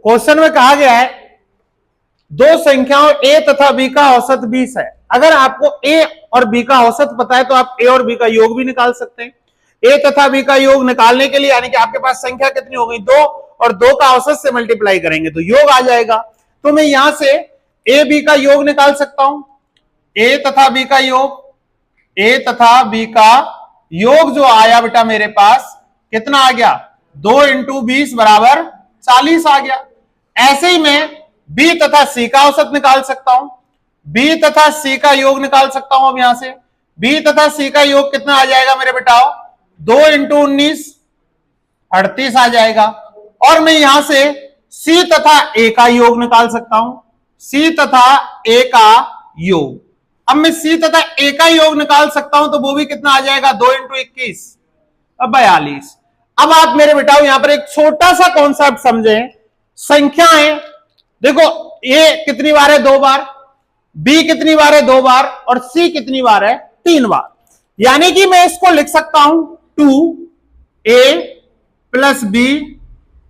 Question में कहा गया है दो संख्याओं a तथा b का औसत 20 है। अगर आपको a और b का औसत पता है तो आप a और b का योग भी निकाल सकते हैं। a तथा b का योग निकालने के लिए यानी कि आपके पास संख्या कितनी हो गई 2 और 2 का औसत से मल्टीप्लाई करेंगे तो योग आ जाएगा। तो मैं यहां से a b का योग निकाल सकता हूं। a तथा b का योग, a तथा b का योग जो आया बेटा मेरे पास कितना आ गया 2 इंटू 20 बराबर 40 आ गया। ऐसे ही मैं b तथा c का औसत निकाल सकता हूं। b तथा c का योग निकाल सकता हूं। अब यहां से b तथा c का योग कितना आ जाएगा मेरे बेटाओ 2 इंटू 19 38 आ जाएगा। और मैं यहां से c तथा a का योग निकाल सकता हूं। c तथा a का योग, अब मैं c तथा a का योग निकाल सकता हूं तो वो भी कितना आ जाएगा 2 इंटू 21 42। अब आप मेरे बेटाओ यहां पर एक छोटा सा कॉन्सेप्ट समझें। संख्याएं देखो a कितनी बार है 2 बार, b कितनी बार है 2 बार और c कितनी बार है 3 बार। यानी कि मैं इसको लिख सकता हूं 2a plus b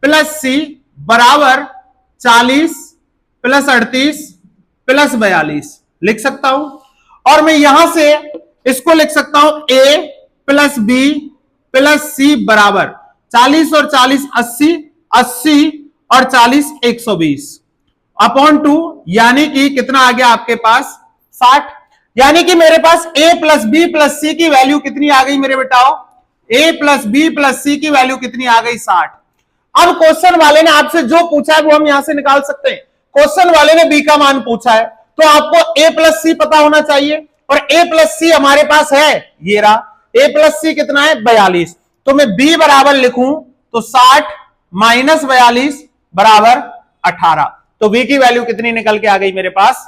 plus c बराबर 40 प्लस 38 प्लस 42 लिख सकता हूं। और मैं यहां से इसको लिख सकता हूं a plus b plus c बराबर 40 और 40 80 80 और 40 120 अपॉन 2 यानी कि कितना आ गया आपके पास 60। यानी कि मेरे पास a plus b plus c की वैल्यू कितनी आ गई मेरे बेटाओ a plus b plus c की वैल्यू कितनी आ गई 60। अब क्वेश्चन वाले ने आपसे जो पूछा है वो हम यहां से निकाल सकते हैं। क्वेश्चन वाले ने b का मान पूछा है तो आपको a प्लस सी पता होना चाहिए और a प्लस सी हमारे पास है, ये रहा a प्लस सी कितना है 42। तो मैं b बराबर लिखूं तो 60 माइनस 42 बराबर 18। तो b की वैल्यू कितनी निकल के आ गई मेरे पास